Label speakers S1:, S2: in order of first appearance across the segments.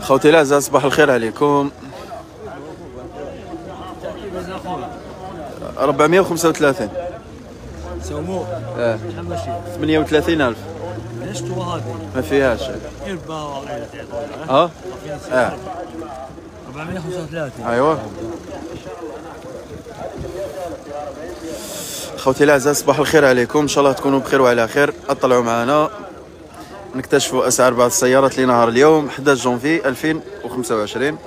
S1: خوتي الاعزاء صباح الخير عليكم. 435
S2: سومو
S1: 38000
S2: ليش تو هذه
S1: ما فيهاش. اه
S2: 435
S1: ايوه. خوتي الاعزاء صباح الخير عليكم، ان شاء الله تكونوا بخير وعلى خير. اطلعوا معنا نكتشفوا اسعار بعض السيارات لنهار اليوم 11 جونفي 2025.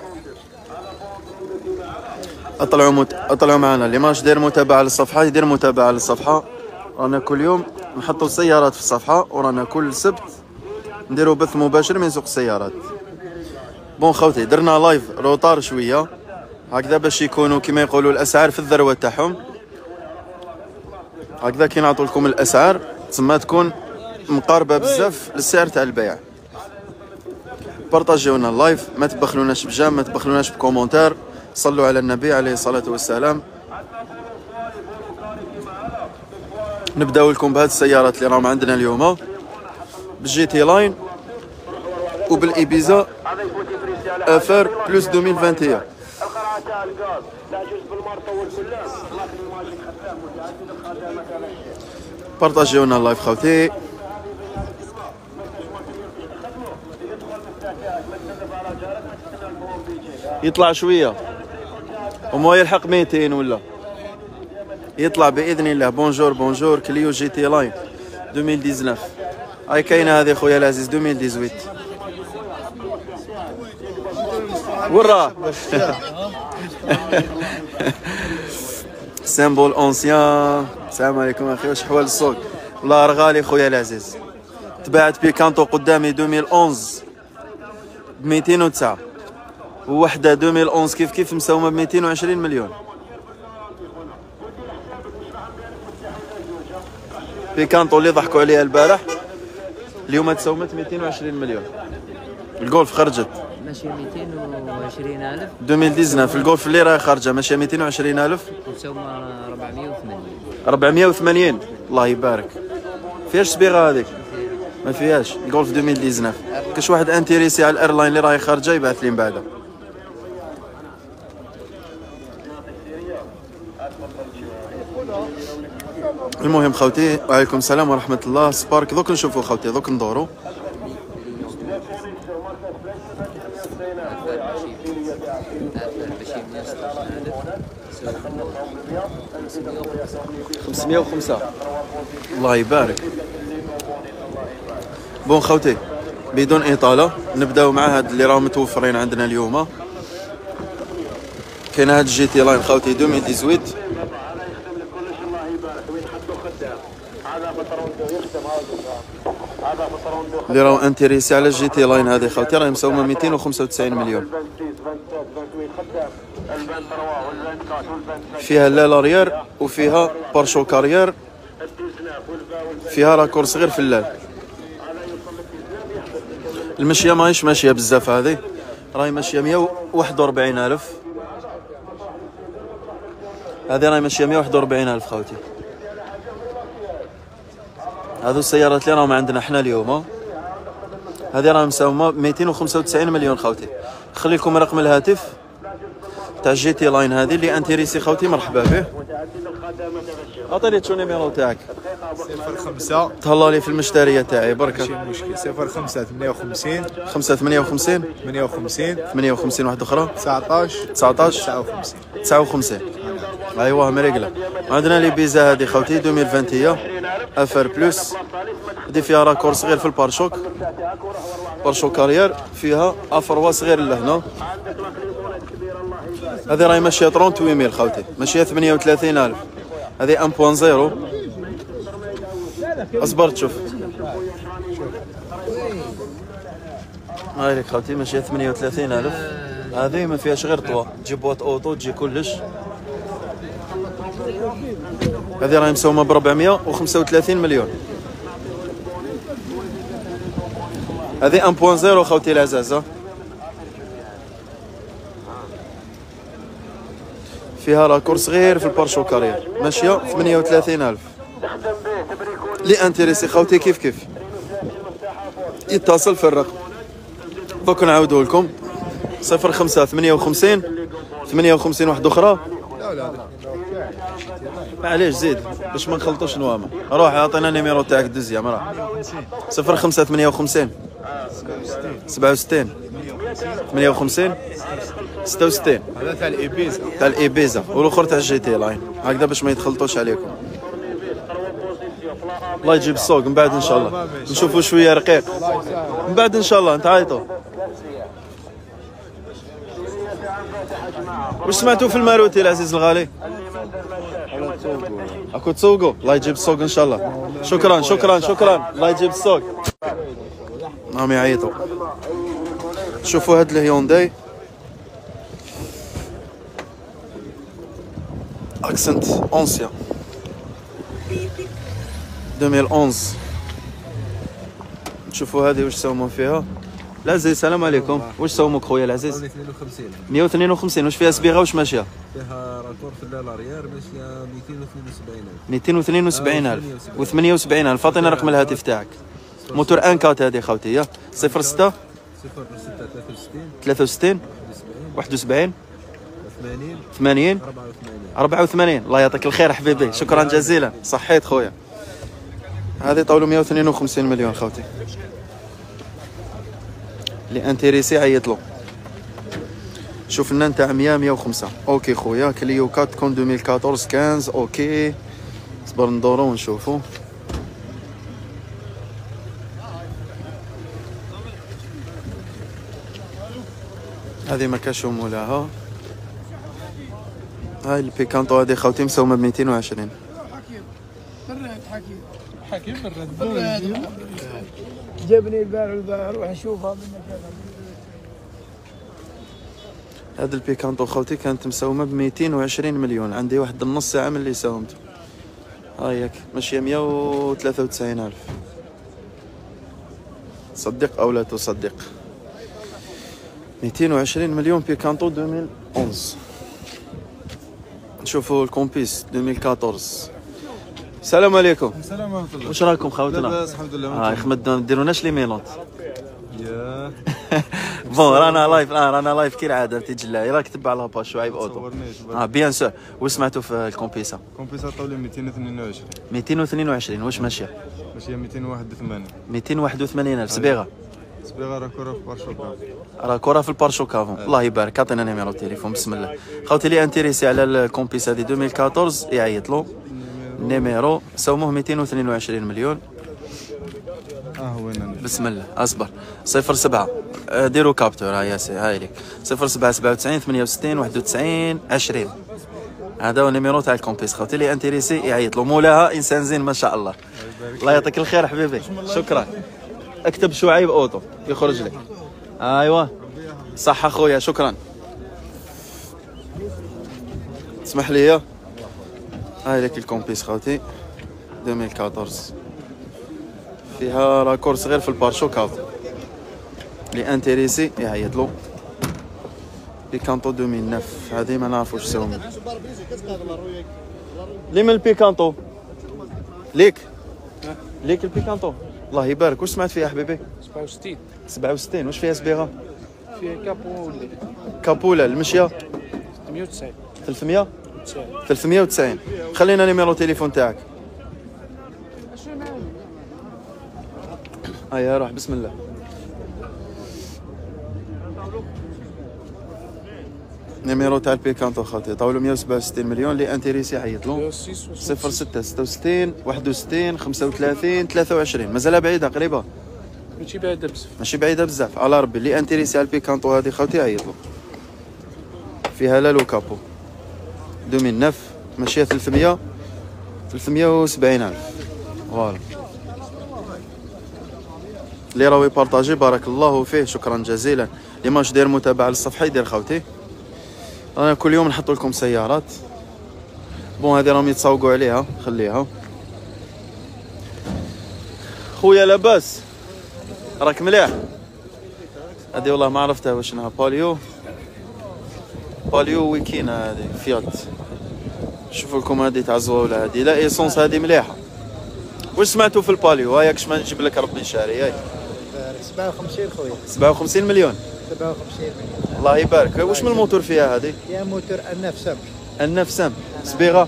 S1: اطلعوا معنا اللي ماش داير متابعه للصفحه يدير متابعه للصفحه. رانا كل يوم نحطوا السيارات في الصفحه، ورانا كل سبت نديروا بث مباشر من سوق السيارات. بون خوتي درنا لايف روطار شويه هكذا باش يكونوا كما يقولوا الاسعار في الذروه تاعهم. هكذا كي نعطوا لكم الاسعار تسمى تكون مقاربه بزاف للسعر تاع البيع. بارطاجيونا اللايف، ما تبخلوناش بجام، ما تبخلوناش بكومونتير، صلوا على النبي عليه الصلاه والسلام. نبداو لكم بهاد السيارات اللي راهم عندنا اليوم بالجي تي لاين وبالايبيزا افر بلس 2021. بارطاجيونا اللايف خوتي. يطلع شويه وما يلحق 200 ولا يطلع باذن الله. بونجور بونجور كليو جي تي لاين 2019 هاي كاينه هذه خويا العزيز 2018 ورا سيمبول اونسيان. السلام عليكم اخي، واش حوال السوق؟ والله راه غالي خويا العزيز. تباعت بيكانتو قدامي 2011 ب 209 ووحده 2011 كيف مساومه ب 220 مليون. بيكانتو اللي ضحكوا عليها البارح اليوم تساومت 220 مليون. الجولف خرجت
S3: ماشي 220,000
S1: 2019 في الجولف اللي راهي خارجه ماشيه 220,000
S3: وتساوم 480.
S1: 480 الله يبارك. فيهاش صبيغه هذيك؟ ما فيهاش. الجولف 2019 كاش واحد انتيريسي على الايرلاين اللي راهي خارجه يبعث لي من بعدها. المهم خوتي وعليكم السلام ورحمه الله. سبارك دوك نشوفوا خوتي دوك ندوروا. خمسمية وخمسة الله يبارك. بون خوتي بدون اطاله نبداو مع هاد اللي راهم متوفرين عندنا اليوم. كاين هاد الجي تي لاين خوتي 2018 اللي راهو انتريسي على الجي تي لاين هذه خوتي راهي مساومه 295 مليون. فيها لا لاريير وفيها بارشو كارير، فيها راكور صغير في اللال. المشيه ماهيش ماشيه بزاف، هذه راهي ماشيه 141,000. هذه راهي ماشيه 141,000 خوتي. هذو السيارات اللي راهم عندنا حنا اليوم هذه راهم مساومه 295 مليون خوتي. نخلي لكم رقم الهاتف تاع جي تي لاين هذه اللي انتريسي خوتي مرحبا به. عطيني تشو نيميرو تاعك.
S4: 05
S1: تهلا لي في المشتريه تاعي بركه.
S4: ماشي مشكل. 05 58
S1: 558
S4: 58
S1: 58 واحده اخرى
S4: 19
S1: 19 59. ايوا مريقله. عندنا لي بيزا هذه خوتي 2021 افر بلس دي فيها راكور صغير في البارشوك، بارشوك كارير، فيها افروا صغير لهنا. هذه راهي ماشيه 38000 خوتي، ماشيه 38,000. هذه 1.0. اصبر تشوف هاي لك خوتي ماشيه 38,000. هذه ما فيهاش غير طوا، تجي بواط اوتو تجي كلش. هذه راهي مسومه ب 435 مليون. هذه 1.0 خوتي العزازه، فيها راكور صغير في البارشو كارير، ماشيه 38,000. لي انتريسي خوتي كيف يتصل في الرقم. دوك نعاودوه لكم 05 58 58 واحدة أخرى. معليش زيد باش ما نخلطوش نوامه. روح عطينا النيميرو تاعك دوزيام. روح 05 58 67 58 66.
S4: هذا تاع الإبيزا.
S1: تاع الإبيزا والاخر تاع الجي تي لاين. هكذا باش ما يتخلطوش عليكم. الله يجيب السوق من بعد ان شاء الله. نشوفوا شويه رقيق من بعد ان شاء الله. نتعيطوا. واش سمعتوا في الماروتي العزيز الغالي؟ اكو تسوقوا. الله يجيب السوق ان شاء الله. شكرا شكرا شكرا. الله يجيب السوق. راهم يعيطوا. شوفوا هاد الهيونداي اكسنت اونسيان 2011. شوفوا هذه واش ساوموا فيها. العزيز السلام عليكم. واش ساوموك خويا العزيز؟
S2: 152
S1: 152. واش فيها صبيغه واش ماشيه؟
S2: فيها راكور في الاريير ماشيه 272,000.
S1: 272,000 و78,000. عطينا رقم الهاتف تاعك. موتور ان كات هذه خوتي. 06
S2: 06
S1: 63 71
S2: 80
S1: 80 84. الله يعطيك الخير حبيبي. شكرا جزيلا. صحيت خويا. هذه طاولوا 152 مليون خوتي. اللي انتريسي عيط له. شوف لنا نتاع 100 105. اوكي خويا. كليو 4 كون 2014 15. اوكي صبر ندورو ونشوفو. هذه ما كاش مولاها. هاي البيكانتو هذه خوتي مسومه ب 220.
S4: حكيم الرد
S5: جابني البارح روح نشوفها منك.
S1: هاد البيكانتو خوتي كانت مسومه ب 220 مليون. عندي واحد النص ساعه من اللي ساومته. هاياك ماشيه 193,000. صدق او لا تصدق. 220 مليون بيكانتو 2011. نشوفوا الكومبيس 2014. السلام عليكم.
S4: السلام ورحمة الله.
S1: واش راكم خوتنا؟
S4: لاباس الحمد لله.
S1: خدمتنا ما ديروناش لي ميلونت.
S4: ياه
S1: بون رانا لايف كالعاده تيجي. راك تبع لاباج شعيب اوتو. بيان سور. واش سمعتوا في الكومبيسا؟
S4: كومبيسا طاولة 222.
S1: 222. واش ماشيه؟
S4: ماشية 281.
S1: 281,000 صبيغه.
S4: صبيغة راكورة في بارشوكا.
S1: راه كره في البارشو كافون. الله يبارك. عطينا نيميرو التليفون بسم الله. خوتي اللي انتريسي على الكومبيس هذه 2014 يعيط له. نيميرو سوموه 222 مليون.
S4: هو هنا
S1: بسم الله. اصبر 07 ديروا كابتور. هاي ليك 07 97 68 91 20. هذا هو النيميرو تاع الكومبيس. خوتي اللي انتريسي يعيط له. مولاها انسان زين ما شاء الله. الله يعطيك الخير حبيبي. شكرا. اكتب شعيب اوتو يخرج لك. ايوا صح اخويا. شكرا. اسمح لي. هاي لك الكومبيس خوتي 2014. فيها راكور صغير في البارشو كافو. اللي انتريسي يعيط له. بيكانتو 2009. هذه ما نعرفوش سومي. لي من البيكانتو ليك البيكانتو. الله يبارك. واش سمعت فيها حبيبي؟
S5: 67.
S1: 67. واش فيها صبيغه؟
S5: فيها
S1: كابولا المشيه
S5: 390.
S1: 300 390. خلينا نيميرو تليفون تاعك. هيا روح بسم الله. نيميرو تاع البيكانتو خاطي طاولو 167 مليون. اللي انتريسي عيط له 06 66 61 35 23. مازال بعيده قريبه. ماشي بعيده بزاف على ربي. اللي انتريسي على البيكانتو هذه خاطي عيط له. فيها لا لو كابو 2009 ماشيه 370,000. فوالا. اللي راهو يبارطاجي بارك الله فيه. شكرا جزيلا. اللي ماش داير متابعه للصفحه يدير خوتي. انا كل يوم نحط لكم سيارات. بون هذه راهم يتسوقوا عليها خليها. خويا لاباس راك مليح؟ هذه والله ما عرفتها واش انها باليو ويكينا هذه فيات. شوفوا لكم هذه تاع زواوله هذه لا ايسونس هذه مليحه. واش سمعتوا في الباليو؟ هاياك شما نجيب لك ربي شاري. هاي
S6: 57 خويا.
S1: 57 مليون.
S6: 57 مليون.
S1: الله يبارك. واش من الموتور فيها هذه؟
S6: فيها موتور النف سمح.
S1: النف سام صبيغه.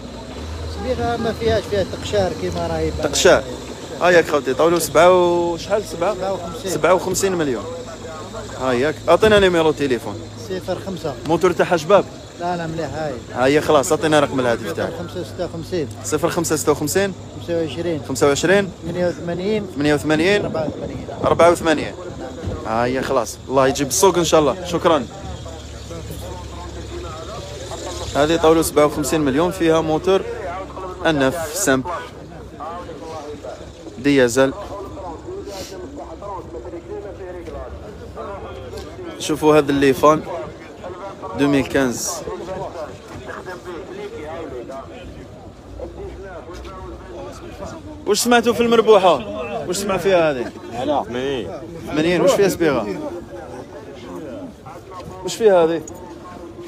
S6: صبيغه ما فيهاش، فيها تقشار كيما راهي.
S1: تقشار. هاياك خوتي طولوا 7 شحال 57 مليون. هاياك اعطينا نيميرو تليفون.
S6: 05.
S1: موتور تاعها شباب.
S6: لا مليح هاي.
S1: هاي خلاص اعطينا رقم الهاتف تاعك.
S6: 556
S1: 0556
S6: 25
S1: 25
S6: 88
S1: 88
S6: 84.
S1: 84. هاي خلاص الله يجيب السوق ان شاء الله. شكرا. هذه طولوا 57 مليون فيها موتور النف سامبل ديزل. شوفوا هذا الليفان 2015. واش سمعتوا في المربوحة؟ واش سمع فيها هذه؟ 80. واش فيها صبيغة؟ واش فيها هذه؟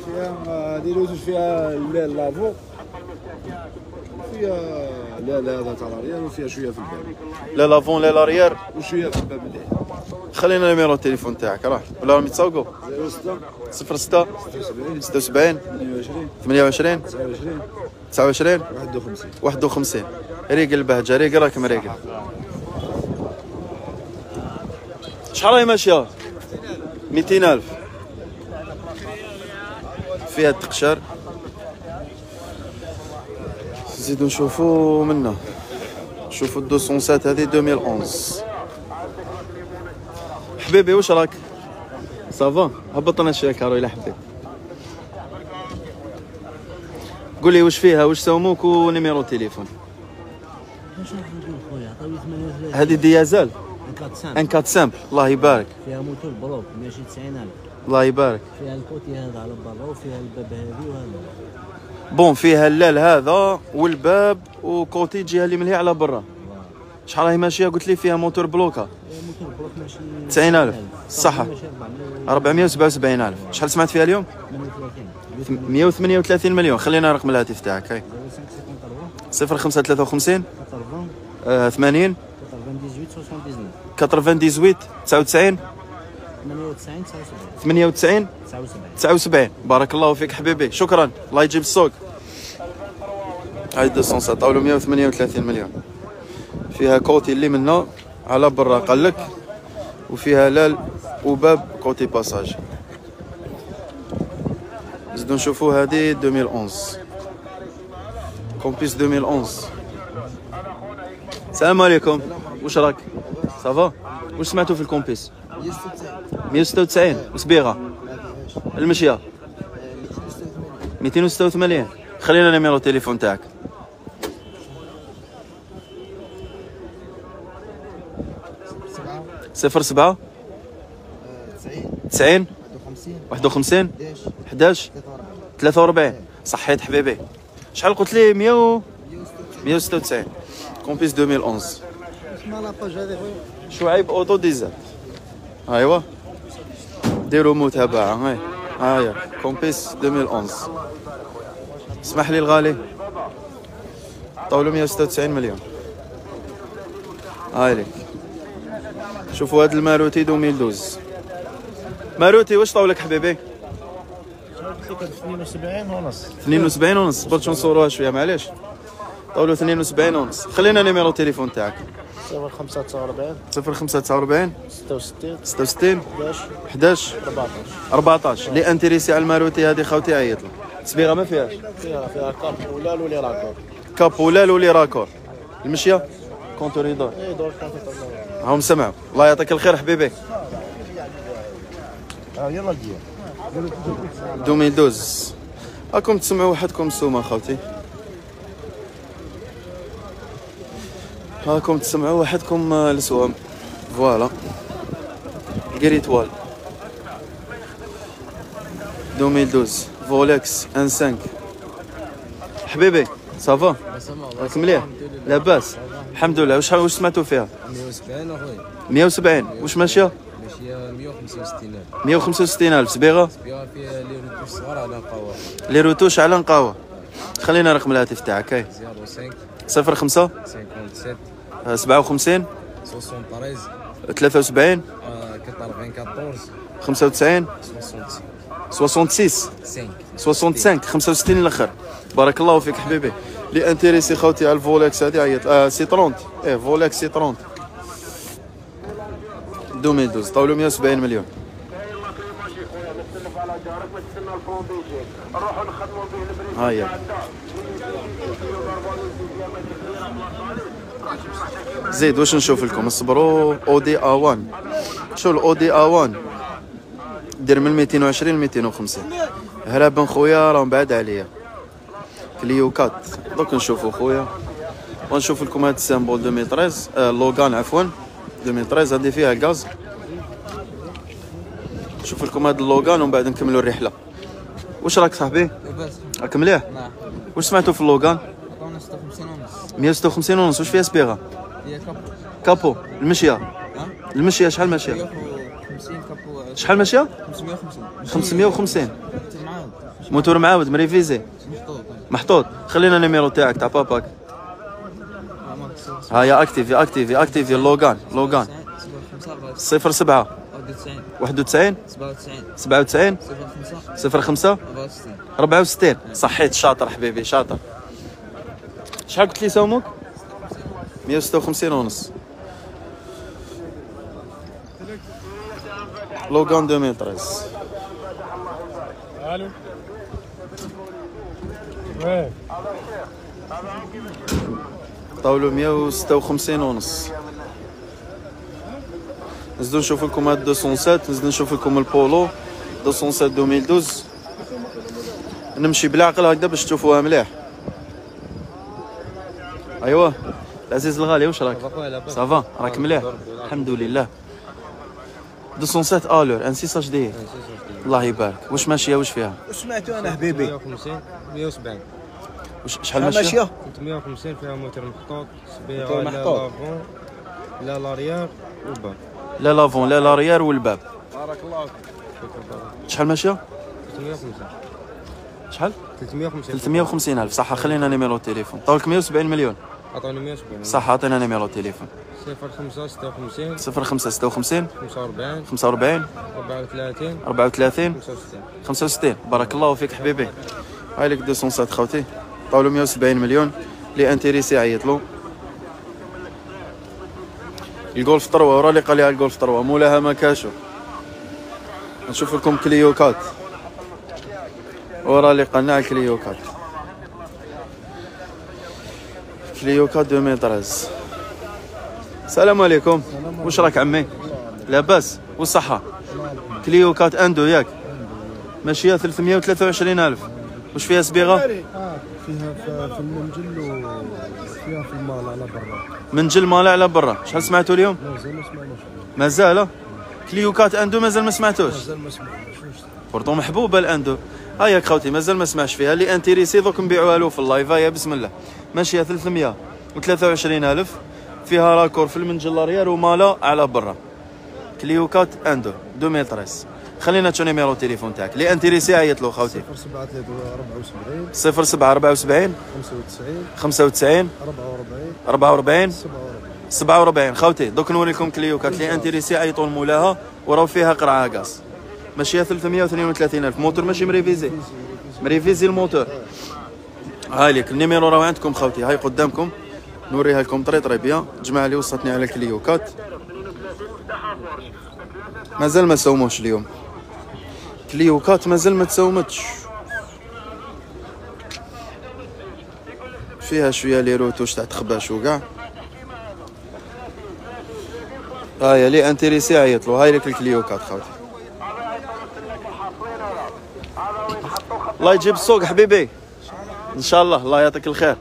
S2: فيها هذه لوز فيها لافو، فيها لا هذا تاع الاريير، وفيها شويه في الباب.
S1: لا لافون لا لاريير
S2: وشويه في الباب اللي
S1: خلينا نيميرو التليفون تاعك راه ولا راهم يتسوقوا.
S2: 06
S1: 06 76 28 29 51. ريقل بهجة ريقل راكم ريقل. شحال راهي ماشية؟ 200,000. فيها التقشر. نزيدو نشوفو منا. شوفو 207 هذه 2011. حبيبي واش راك؟ صافا هبط لنا شويه كارو الى حبيبي. قول لي واش فيها، واش سوموك ونيميرو تليفون. هذه ديازل ان 4 سامبل. الله يبارك.
S3: فيها موتور بروك ماشي 90,000.
S1: الله يبارك.
S3: فيها الكوتي هذا على برا وفيها الباب هذه وهذا.
S1: بون فيها اللال هذا والباب وكوتي جهه اللي ملهي على برا. شحال راهي ماشيه؟ قلت لي فيها موتور بلوكا.
S3: موتور بروك ماشي
S1: 90,000 صح. 477,000. شحال سمعت فيها اليوم؟ 138 مليون. خلينا رقم الهاتف تاعك. هاي 0553 80 98 99 98 79. بارك الله فيك حبيبي. شكرا الله يجيب السوق. هاي 207 طاولوا 138 مليون. فيها كوتي اللي منا على برا قال لك، وفيها لال وباب كوتي باساج. نزيدو نشوفو هذه 2011 كومبيس 2011. السلام عليكم. واش راك؟ صافا. واش سمعتوا في الكومبيس؟ 196 وصبيغه. المشيه 286. خلينا نيميرو التليفون تاعك. 07 90 51 11 43. صحيت حبيبي. شحال قلت لي؟ 196 كومبيس 2011.
S6: اسمها لاباج هذه خويا.
S1: شعيب اوتو ديزل. ايوا ديروا متابعه. هاي هايا كومبيس 2011. اسمح لي الغالي طولوا 196 مليون. هاي ليك. شوفوا هاد الماروتي 2012. ماروتي واش طولك حبيبي؟
S5: 72 ونص.
S1: 72 ونص. صبرت نصوروها شويه معليش. طولوا 72 ونص. خلينا نيميرو التليفون تاعك.
S5: 0549
S1: 0549
S5: 66
S1: 66
S5: 11
S1: 11 14. اللي انتريسي على الماروتي هذه خوتي عيط له. صبيغه ما فيهاش.
S5: فيها كاب ولال ولي راكور.
S1: كاب ولال ولي راكور. المشيه كونتور يدور.
S5: اي دور
S1: هاهم سمعوا. الله يعطيك الخير حبيبي.
S5: يلا جي
S1: 2012. راكم تسمعوا وحدكم السومه خوتي. راكم تسمعوا وحدكم السوام. فوالا غريتوال 2012 فولكس ان 5. حبيبي صافا راك مليح؟ لاباس الحمد لله. واش سمعتوا فيها؟
S2: 170 اخويا.
S1: 170. واش ماشيه؟
S2: ماشيه 165,000.
S1: 165,000 صبيغه.
S2: فيها لي روتوش صغار على نقاوه.
S1: لي روتوش على نقاوه. خلينا رقم الهاتف تاعك. هاي
S2: 05
S1: 05
S2: 57
S1: 57
S2: 73
S1: 73
S2: 94
S1: 95 66 65 65 الاخر. بارك الله فيك حبيبي. لي انتريسي خوتي على الفولكس هذه عيط سي 30 فولكس سي 30 2012 طاولوا 170 مليون. هاي زيد واش نشوف لكم اصبروا. اودي A1 شو الاودي A1 دير من 220 ل 250. هربن خويا راهم بعاد عليا. كليو 4 دوك نشوفوا خويا ونشوف لكم هاد السامبول 2013 لوغان عفوا 2013 هذه فيها غاز. نشوف لكم هاد اللوغان ومن بعد نكملوا الرحله. واش راك صاحبي؟
S2: لاباس
S1: راك مليح؟
S2: نعم.
S1: واش سمعتوا في اللوغان؟
S2: عطونا 56 ونص
S1: 156 ونص. واش فيها سبيغه؟
S2: هي كابو
S1: كابو المشيه
S2: ها
S1: المشيه شحال ماشيه؟
S2: 150 كابو
S1: شحال ماشيه؟
S2: 550
S1: 550
S2: معاود
S1: موتور معاود مريفيزي
S2: محطوط
S1: محطوط. خلينا النيميرو تاعك تاع باباك. هيا اكتيفي لوغان 07 91 97 05 64. صحيت شاطر حبيبي شاطر. شحال قلت لي سومك؟ 156 ونص. لوغان 2013
S5: الو وين
S1: طاولوا 156 ونص. نزيدو نشوف لكم هاد 207 نزيدو نشوف لكم البولو 207 2012. نمشي بالعقل هكذا باش تشوفوها مليح. ايوا العزيز الغالي واش راك؟ صافا راك مليح الحمد لله. 207 الور ان 6 اتش دي الله يبارك. واش ماشيه واش فيها؟
S3: سمعتو انا حبيبي
S2: 150 170
S1: شحال ماشيه؟
S2: 350 فيها موتور محطوط
S3: موتور
S2: سبيغه لا
S3: محطوط.
S2: لافون لا لاريير والباب.
S1: لا لافون لا لاريير والباب.
S2: بارك الله
S1: شحال ماشيه؟
S2: 350
S1: شحال؟
S2: 350
S1: 350 الف. صح خلينا نيميرو التليفون. طولك 170 مليون.
S2: عطوني 170
S1: صح عطينا نيميرو التليفون.
S2: 05 56
S1: 05 56
S2: 45
S1: 45
S2: 34
S1: 34
S2: 65.
S1: 65. بارك الله فيك حبيبي. هاي لك 207 خوتي طاولوا 170 مليون. لي انتريسي عيط له. الجولف طروه ورا اللي قال لي الجولف طروه مولاها ما كاشو. نشوف لكم كليو 4 ورا اللي قالنا كليو 4 كليو 4 2013. السلام عليكم. واش راك عمي؟ لاباس والصحة؟ كليو 4 اندو ياك ماشية 323 ألف. واش فيها صبيغة؟
S3: فيها في المنجل وفيها في المال على برا.
S1: منجل مالع على برا. شحال سمعتوا اليوم؟
S3: مازال ما سمعناش.
S1: مازال كليو 4 اندو مازال ما سمعتوش.
S3: مازال ما سمعناش.
S1: بورتو محبوبة الاندو. هاياك خوتي مازال ما سمعش فيها. اللي انتريسي دوك نبيعوها له في اللايف. هيا بسم الله ماشية 323 ألف. فيها راكور في المنجل لاريير ومالا على برا. كليو 4 اندو 2013. خلينا تشو نيميرو التليفون تاعك. اللي انتريسي عيط له خوتي 07 74 95 44 47 خوتي. دوك نوريكم كليو 4 اللي انتريسي عيطوا لمولاها وراو فيها قرعه غاز. ماشيه 332 الف. موتور ماشي مريفيزي مريفيزي الموتور. هاي ليك النيميرو راه عندكم خوتي. هاي قدامكم نوريها لكم طري بيان. الجماعه اللي وصلتني على كليو 4 مازال ما سوموش اليوم. كليو 4 مازال ما تسومتش. فيها شويه لي روتوش تاع تخباش وكاع. هاي لي انتريسي عيط له. هاي لك الكليو 4 خوتي. الله يجيب السوق حبيبي ان شاء الله. الله يعطيك الخير.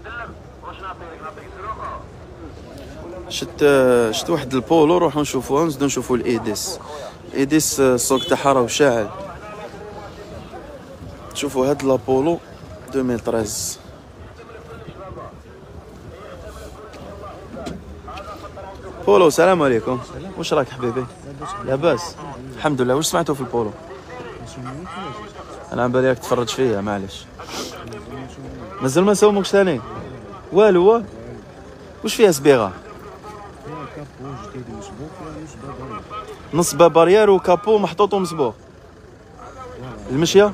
S1: شت واحد البولو نروحو نشوفوها. نزيدو نشوفو الايديس. ايديس السوق تاعها راه شاعل. شوفوا هاد لابولو 2013. بولو السلام عليكم. واش راك حبيبي؟ لاباس الحمد لله. واش سمعتوا في البولو؟ انا عم بالي راك تفرج فيا معليش. مازال ما سومكش ثاني والو. واش فيها صبيغه؟ نص بابارير وكابو محطوط ومصبوغ. المشيه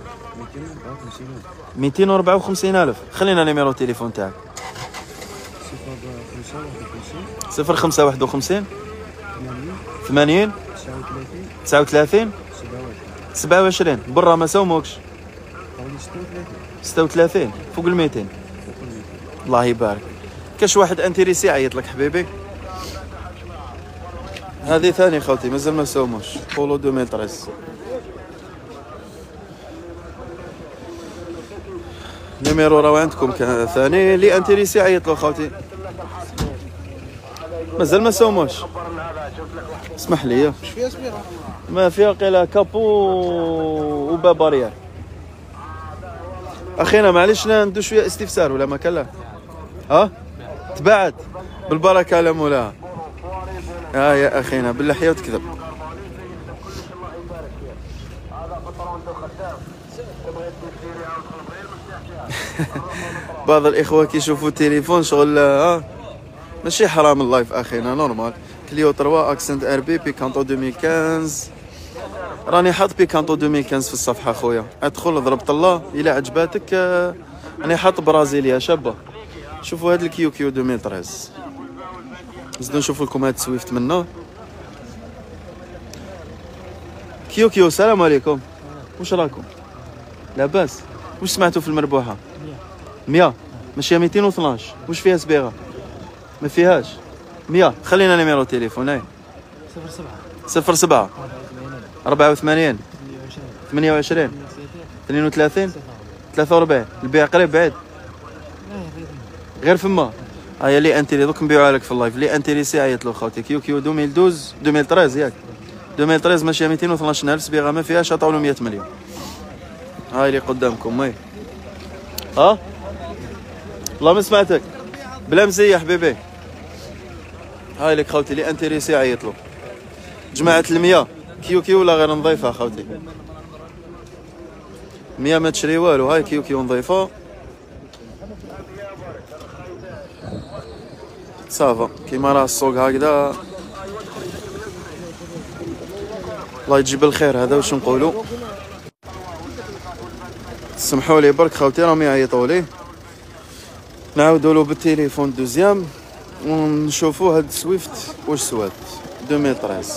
S1: 254,000. خلينا نيميرو تليفون تاعك. 0551 80 39 27. برا ما سوموكش 36 فوق 200. الله يبارك. كاش واحد انتريسي عيط لك حبيبي. هذه ثاني خوتي مازال ما سوموش بولو 2013. نيميرو راهو عندكم ثاني اللي انتريسي عيط له خوتي مازال ما سوموش. اسمح لي ما فيها قيلا كابو وبابارير. اخينا معليش ندو شويه استفسار ولا ما كان لا ها تبعت بالبركه على مولاها. يا اخينا باللحيه وتكذب. بعض الاخوه كيشوفوا التليفون شغل ماشي حرام اللايف اخينا نورمال. كليو 3 اكسنت ار بي بيكانتو 2015. راني حاط بيكانتو 2015 في الصفحه خويا. ادخل ضربت الله الى عجباتك. راني حاط برازيليا شابه. شوفوا هاد الكيو كيو 2013. نزيدو نشوفو لكم هاد سويفت منه. كيو كيو السلام عليكم. واش راكم لاباس؟ واش سمعتوا في المربوحه 100 ماشي 212. واش فيها صبيغه؟ ما فيهاش 100. خلينا نيميرو تليفون. هاي 07 84 28 32 43. البيع قريب بعيد غير فما. هيا لي انتيري دوك نبيعوها لك في اللايف. لي انتيريسي عيط له خوتي. كيو كيو 2012 2013 ياك 2013 ماشي 212,000 صبيغه ما فيهاش. عطاو له 100 مليون. هاي اللي قدامكم. هاي والله ما سمعتك بلا مزيه حبيبي. هاي لك خوتي لي انتيريسي عيط له. جماعه ال100 كيو كيو ولا غير نضيفها خوتي 100 ما تشري والو. هاي كيو كيو نضيفها صافا كيما راه السوق هكذا. الله يجيب الخير. هذا واش نقولوا. سمحوا لي برك خوتي راهم يعيطوا لي. نعاودوا له بالتليفون دوزيام ونشوفوا هاد سويفت واش سوات 2013.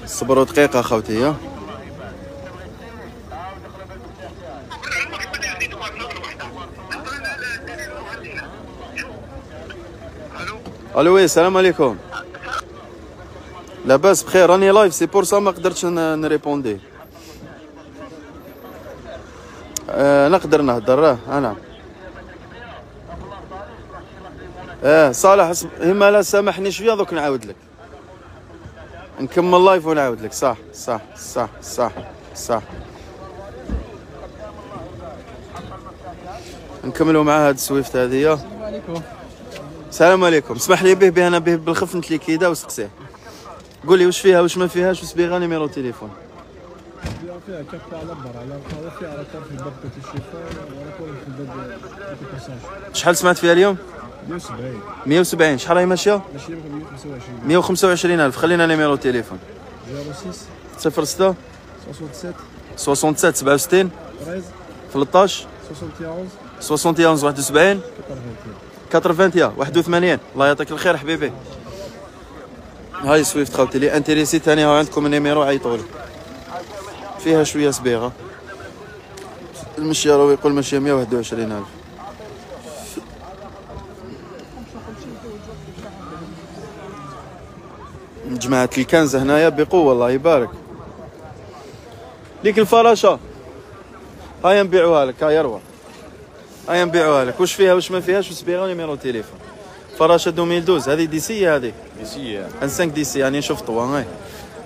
S1: صبروا دقيقة خوتي. الو وي السلام عليكم. لاباس بخير راني لايف سي بور سا ما قدرتش نريبوندي. نقدر نهضر انا. صالح هما لا سامحني شويه دوك نعاود لك نكمل لايف ونعاود لك. صح صح صح صح صح. نكملوا مع هاد السويفت هذه. السلام عليكم. السلام عليكم. اسمح لي به انا به بالخف نتلي كيدا وسقسيه. قول لي واش فيها واش ما فيهاش وصبيغه نيميرو تليفون.
S3: فيها كفه على برا على القهوه فيها راكور في الباب تاع الشيفون وراكور في الباب الباساج.
S1: شحال سمعت فيها اليوم؟
S3: 170.
S1: 170. شحال راهي ماشيه؟
S3: ماشي 125.
S1: 125,000. خلينا نيميرو تليفون
S3: 06
S1: 06
S3: 67
S1: 67 67
S3: 13
S1: 13
S3: 71
S1: 71 71 81 81. الله يعطيك الخير حبيبي. هاي سويفت خوتي لي انتريسي ثاني. ها عندكم النيميرو عيطوا لي. فيها شويه صبيغه. المشيه راهو يقول ماشيه 121,000. جماعة الكنز هنايا بقوة الله يبارك. ليك الفراشة هاي نبيعوها لك. هاي يروى هاي نبيعوها لك. واش فيها واش ما فيهاش وصبيغه نيميرو تليفون. فراشة 2012 هذه ديسية. هذه
S7: ديسية
S1: ان 5 ديسي يعني نشوف طوا.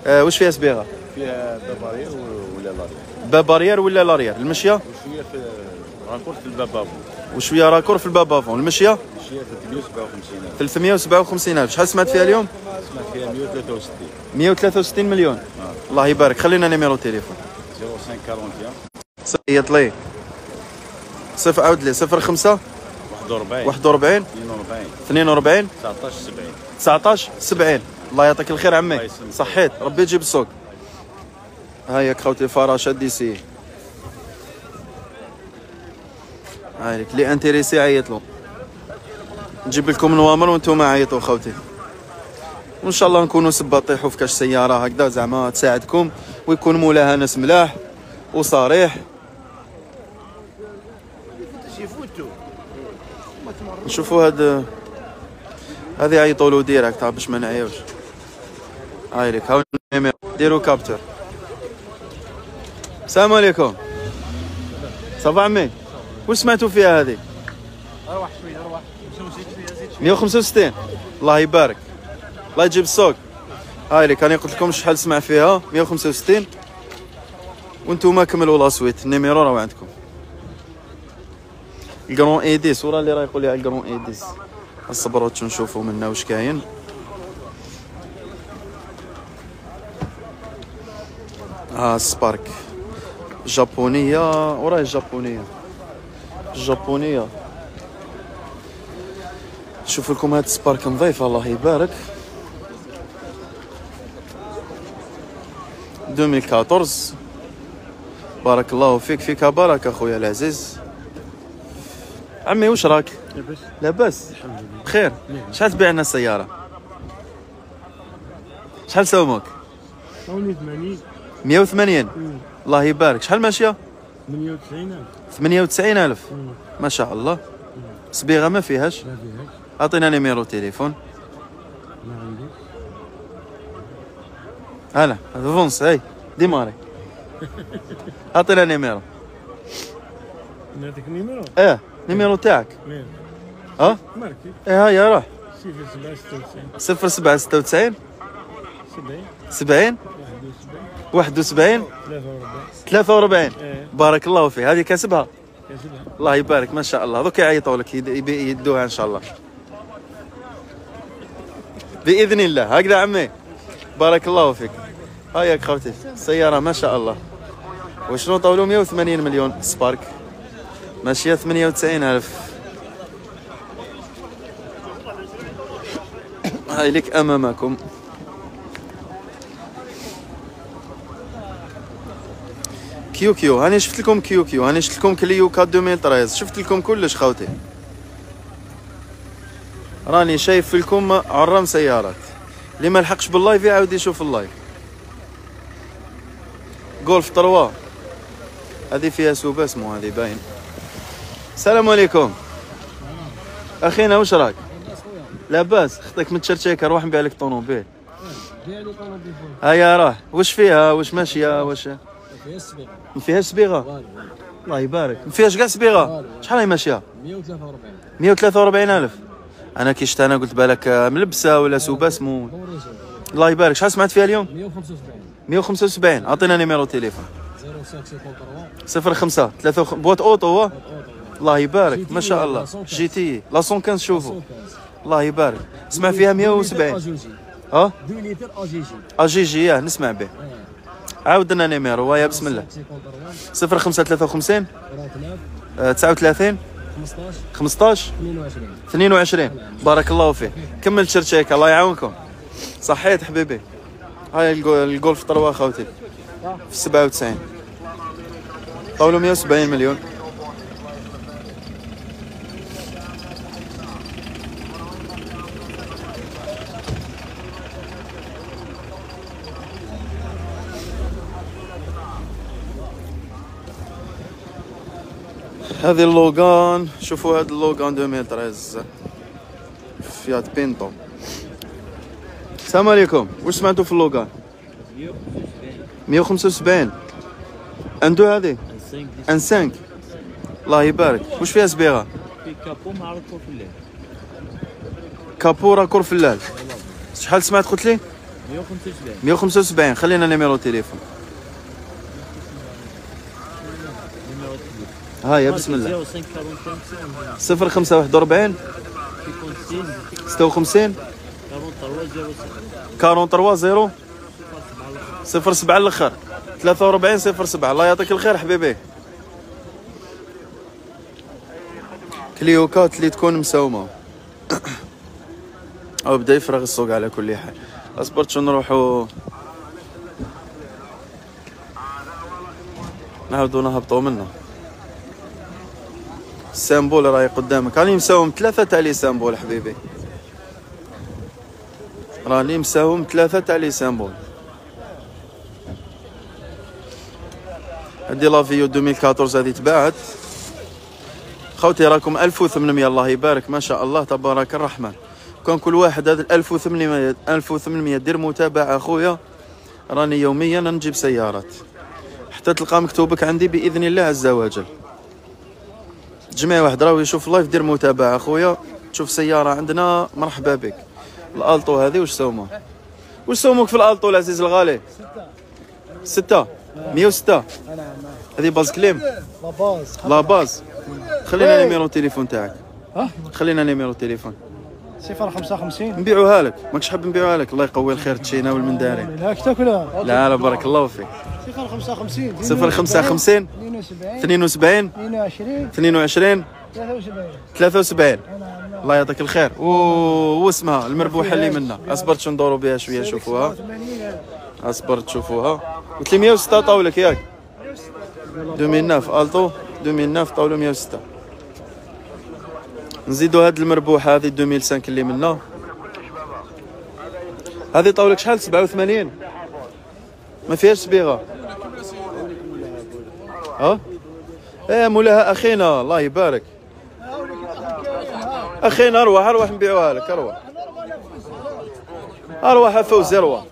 S1: هاي واش فيها صبيغه؟
S7: فيها بابارير ولا لارير.
S1: بابارير ولا لارير. المشية
S7: وشوية في راكور في الباب افون.
S1: وشويه راكور في الباب افون. المشية
S7: المشية 357,000.
S1: 357,000. شحال سمعت فيها اليوم؟
S7: سمعت فيها 163.
S1: 163 مليون. الله يبارك. خلينا نيميرو تليفون
S7: 0541
S1: عيط لي. عاود لي 05
S7: 41
S1: 41
S7: 42
S1: 42
S7: 19 70.
S1: 19 70. الله يعطيك الخير عمي،
S7: الله يسلمك.
S1: صحيت ربي تجيب السوق. هايك خوتي الفراشه ديسي، هايلك اللي انتريسي عيط له، نجيب لكم نوامر وانتم عيطوا خوتي، وان شاء الله نكونوا سبا طيحوا في كاش سياره هكذا زعما تساعدكم ويكون مولاها ناس ملاح وصريح. نشوفوا هذه عيطوا له ديريكت باش ما نعيوش. هايلك هاو النيميرو، ديروا كابتور. السلام عليكم. صافا عمي، واش سمعتوا فيها هذه؟
S5: اروح شويه اروح
S1: 165. الله يبارك، الله يجيب السوق. هايلك انا قلت لكم شحال سمع فيها 165 وانتم كملوا لاصويت. النيميرو راه عندكم. الكرون اي 10 ورا اللي راه يقول لي على الكرون اي 10. الصبروا نشوفوا منا واش كاين. سبارك جابونيه، وراهي الجابونيه. شوف لكم هاد سبارك نظيفه الله يبارك. 2014. بارك الله فيك بركه اخويا العزيز. عمي واش راك؟
S5: لاباس
S1: لاباس بخير. شحال تبيع لنا السياره؟ شحال سوموك؟
S5: عاوني 80
S1: 180. الله يبارك. شحال ماشيه؟
S5: 98,000
S1: 98,000. ما شاء الله. صبيغه ما فيهاش.
S5: ما فيهاش.
S1: اعطينا نيميرو تليفون.
S5: ما عنديش.
S1: هلا فونس هاي ديماري. اعطينا نيميرو.
S5: نعطيك نيميرو
S1: نيميرو تاعك.
S5: مين ماركي
S1: هيا روح.
S5: 0796
S1: 0796
S5: 70
S1: 70 71
S5: 43
S1: 43.
S5: ايه
S1: بارك الله فيه. هذه كسبها.
S5: كاسبها.
S1: الله يبارك ما شاء الله. دوك يعيطوا لك يدوها ان شاء الله باذن الله. هكذا عمي بارك الله فيك. هايك خوتي السياره ما شاء الله. وشنو طولوا 180 مليون سبارك ماشيه 98,000. هاي لك امامكم. كيو هاني شفت لكم كيو هاني شفت لكم كليو 2013. شفت لكم كلش خوتي. راني شايف لكم عرام سيارات. اللي ما لحقش باللايف يعاود يشوف اللايف. جولف 3 هذه فيها سوباس مو هذه باين. السلام عليكم اخينا واش راك؟ لاباس. خطيك متشرشيكه روح نبيع لك طونوبيل. هيا راه واش فيها؟ واش ماشيه؟ واش ما فيهاش صبيغه؟ الله يبارك. ما فيهاش كاع صبيغه. شحال هي ماشيه؟ 143,000. انا كي شفت انا قلت بالك ملبسه ولا سوباس مو. الله يبارك. شحال سمعت فيها اليوم؟ 175. اعطينا نيميرو تليفون. 05 3 بوات اوتو. الله يبارك ما شاء الله. جي تي لا 115 شوفوا. الله يبارك. اسمع فيها 170.
S3: 2 لتر اجي جي.
S1: نسمع به. عاود لنا نيميرو ويا بسم الله. 05 53 39 15 22. بارك الله فيه. كمل تشرشيك الله يعاونكم. صحيت حبيبي. هاي الجولف 3 خوتي في 97 طولوا 170 مليون. هذه اللوغان. شوفوا هذا اللوغان 2013 فيات بينتو. السلام عليكم. واش سمعتوا في اللوغان؟ 175. عنده هذه ان 5. الله يبارك. واش فيها صبيغه؟
S8: في كابو مع ركور في الليل.
S1: كابو راكور في الليل. شحال سمعت قلت لي؟
S8: 175.
S1: 175. خلينا نيميرو تليفون. هيا بسم الله. 05 41 56 43 0 07 الاخر 43 07. الله يعطيك الخير حبيبي. كليوكات اللي تكون مساومه. او بدا يفرغ السوق على كل حال. اصبرت شو نروحو نعاودو نهبطو منه. السامبول راهي قدامك، راني مساوم 3 تاع لي سامبول حبيبي، راني مساوم 3 تاع لي سامبول. هادي لافيو 2014 هادي تباعت خوتي، راكم 1800 الله يبارك ما شاء الله تبارك الرحمن. كان كل واحد هذا 1800 دير متابعة اخويا، راني يوميا نجيب سيارات حتى تلقى مكتوبك عندي باذن الله عز وجل. جميع واحد راهو يشوف لايف دير متابعة اخويا، تشوف سيارة عندنا مرحبا بك. الالطو هذه واش سومو؟ واش سوموك في الالطو العزيز الغالي؟ 6 106 هذه باز كليم
S6: لاباز
S1: لا باز. خلينا نيميرو التليفون تاعك، خلينا نيميرو التليفون
S6: 055
S1: نبيعوها لك. ماكش حاب نبيعوها لك؟ الله يقوي الخير تشينا والمندارين.
S6: هاك تاكلها.
S1: لا لا بارك الله فيك.
S6: 055
S1: 055 72 22 73. الله يعطيك الخير. واسمها المربوحه اللي منا، اصبر شو ندوروا بها شويه شوفوها، اصبر تشوفوها. قلت لي 106 طاولك ياك 2009 التو 2009 طاوله 106. نزيدو هاد المربوحه هذه 2005 اللي منا، هذه طاولك شحال 87 ما فيهاش صبيغه. ايه مولاها اخينا الله يبارك. اخينا اروح نبيعوها لك، اروح فوزي اروح.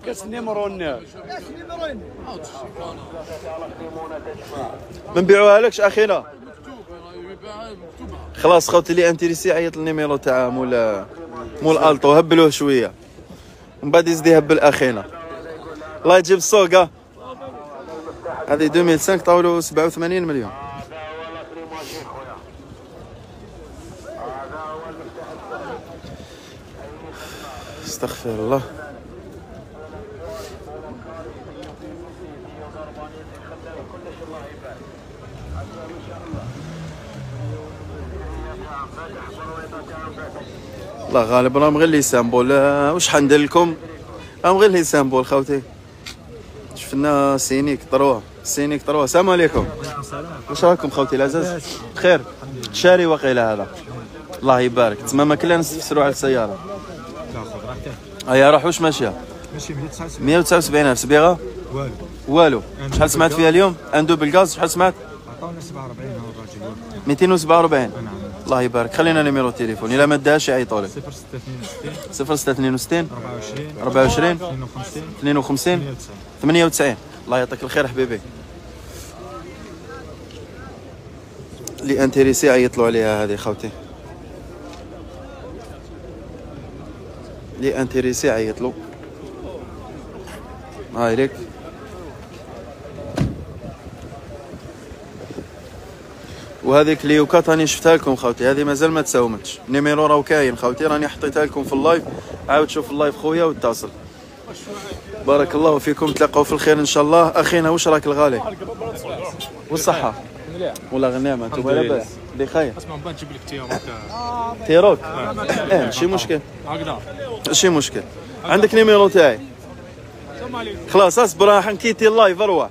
S1: ما نبيعوها لكش اخينا. خلاص خوتي اللي انتريسي عيط النيميرو تاع مول التو، هبلوه شويه ومن بعد يزيد يهبل اخينا. الله يجيب السوق. هذه 2005 طاولو 87 مليون. استغفر الله. الله غالب راهم غير لي سامبول. واش حندير لكم؟ راهم غير لي سامبول خوتي. شفنا سينيك طروه السلام عليكم. واش راكم خوتي العزاز؟ بخير؟ شاري وقيله هذا الله يبارك. تما ما كلنا نستفسروا على السياره. هيا روح واش ماشيه؟
S5: ماشي
S1: 179 الف صبيغه والو. شحال سمعت فيها اليوم؟ اندو بالغاز شحال سمعت؟
S5: عطاونا 47 هو الراجل
S1: 247. الله يبارك. خلينا نيميرو التليفون الا ما داش يعيطوا لك. 0662 24 52 98. الله يعطيك الخير حبيبي. اللي انتريسي عيطلوا عليها هذه خوتي، اللي انتريسي عيطلوا. هاي ليك. وهذيك ليوكات راني شفتها لكم خوتي، هذه مازال ما تساومتش. نيميرو راهو كاين خوتي، راني حطيتها لكم في اللايف. عاود شوف اللايف خويا واتصل. بارك الله فيكم، تلاقاو في الخير ان شاء الله. اخينا واش راك الغالي؟ والصحة ولا غنيمة؟ انتم لاباس بخير؟
S5: اسمع من بعد نجيب لك
S1: تيروك. ماشي مشكل، ماشي مشكل. عندك نيميرو تاعي؟ خلاص اصبر راح نكيتي اللايف اروح.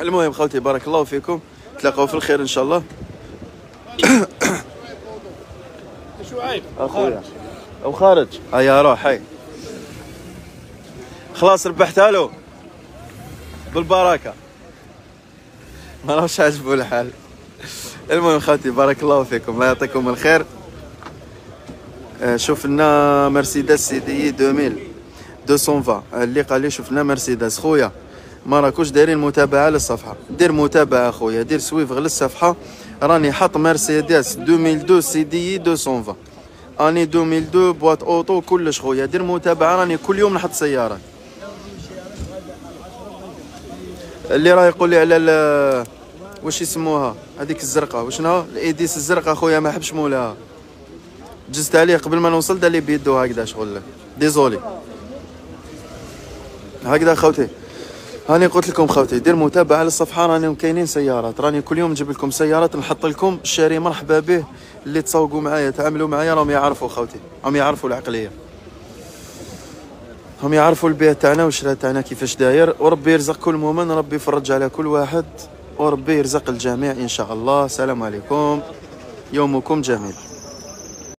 S1: المهم خوتي بارك الله فيكم، تلاقاو في الخير ان شاء الله. اخويا او خارج هيا روح. هاي خلاص ربحتها له بالبركه، ما راهوش عاجبو الحال. المهم خوتي بارك الله فيكم، الله يعطيكم الخير. شوفنا مرسيدس سي دي 2220 اللي قال لي شوفنا مرسيدس. خويا ما راكوش دايرين متابعه للصفحه، دير متابعه خويا، دير سويفغ للصفحه. راني حاط مرسيدس 2002 سي دي 220 اني 2002 بواط اوتو كلش خويا، دير متابعه. راني كل يوم نحط سيارات. اللي راه يقول لي على واش يسموها هذيك الزرقاء، وشنو الايديس الزرقاء خويا ما حبش مولاها، جزت عليه قبل ما نوصل دار لي بيدو هكذا شغل. ديزولي هكذا خوتي. هاني قلت لكم خوتي دير متابعه للصفحه، راني كاينين سيارات، راني كل يوم نجيب لكم سيارات، نحط لكم الشاري مرحبا به. اللي تسوقوا معايا تعاملوا معايا راهم يعرفوا خوتي، راهم يعرفوا العقليه، هم يعرفوا البيع تاعنا والشراء تاعنا كيفاش داير. وربي يرزق كل مؤمن، ربي يفرج على كل واحد، وربي يرزق الجميع ان شاء الله. السلام عليكم، يومكم جميل.